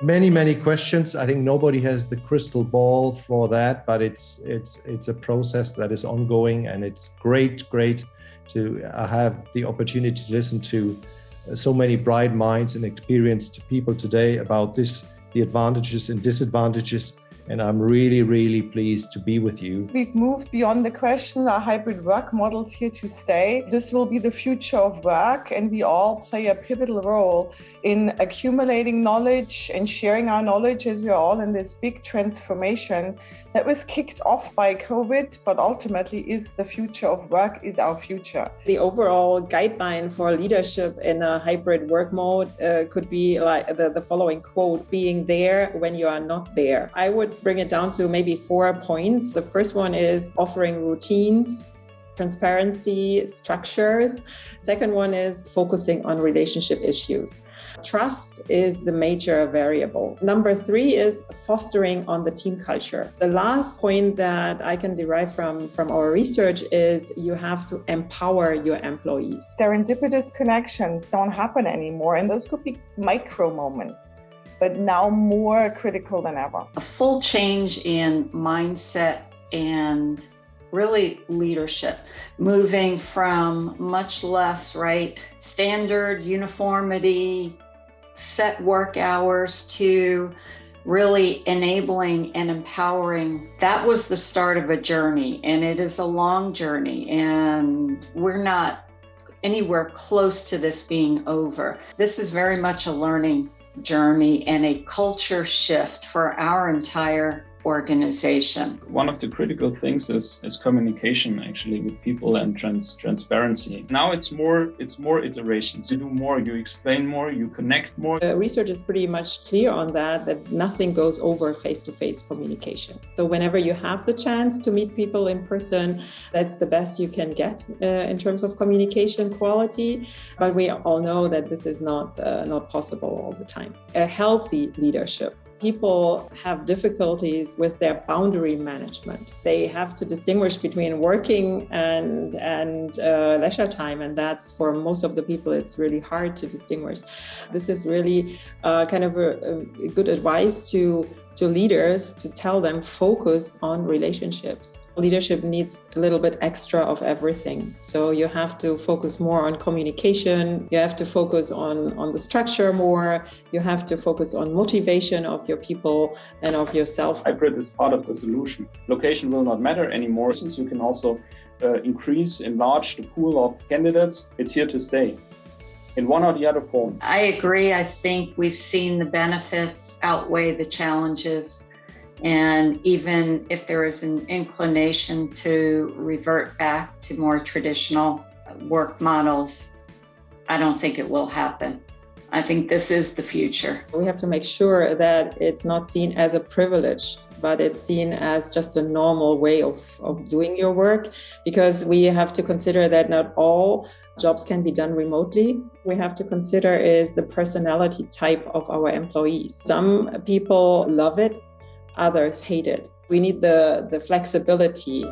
Many questions. I think nobody has the crystal ball for that, but it's a process that is ongoing, and it's great to have the opportunity to listen to so many bright minds and experienced people today about this, the advantages and disadvantages. And I'm really pleased to be with you. We've moved beyond the question, are hybrid work models here to stay? This will be the future of work, and we all play a pivotal role in accumulating knowledge and sharing our knowledge as we're all in this big transformation that was kicked off by COVID, but ultimately is the future of work, is our future. The overall guideline for leadership in a hybrid work mode could be like the following quote: being there when you are not there. I would bring it down to maybe 4 points. The first one is offering routines, transparency, structures. Second one is focusing on relationship issues. Trust is the major variable. Number 3 is fostering on the team culture. The last point that I can derive from our research is you have to empower your employees. Serendipitous connections don't happen anymore, and those could be micro moments, but now more critical than ever. A full change in mindset and really leadership, moving from much less, standard uniformity, set work hours to really enabling and empowering. That was the start of a journey, and it is a long journey, and we're not anywhere close to this being over. This is very much a learning journey and a culture shift for our entire organization. One of the critical things is communication, actually, with people, and transparency. Now it's more iterations. You do more, you explain more, you connect more. Research is pretty much clear on that nothing goes over face-to-face communication. So whenever you have the chance to meet people in person, that's the best you can get in terms of communication quality. But we all know that this is not possible all the time. A healthy leadership. People have difficulties with their boundary management. They have to distinguish between working and leisure time, and that's, for most of the people, it's really hard to distinguish. This is really kind of a good advice to leaders, to tell them focus on relationships. Leadership needs a little bit extra of everything. So you have to focus more on communication. You have to focus on the structure more. You have to focus on motivation of your people and of yourself. Hybrid is part of the solution. Location will not matter anymore, since you can also enlarge the pool of candidates. It's here to stay, in one or the other form. I agree. I think we've seen the benefits outweigh the challenges. And even if there is an inclination to revert back to more traditional work models, I don't think it will happen. I think this is the future. We have to make sure that it's not seen as a privilege, but it's seen as just a normal way of doing your work, because we have to consider that not all jobs can be done remotely. We have to consider is the personality type of our employees. Some people love it, others hate it. We need the flexibility.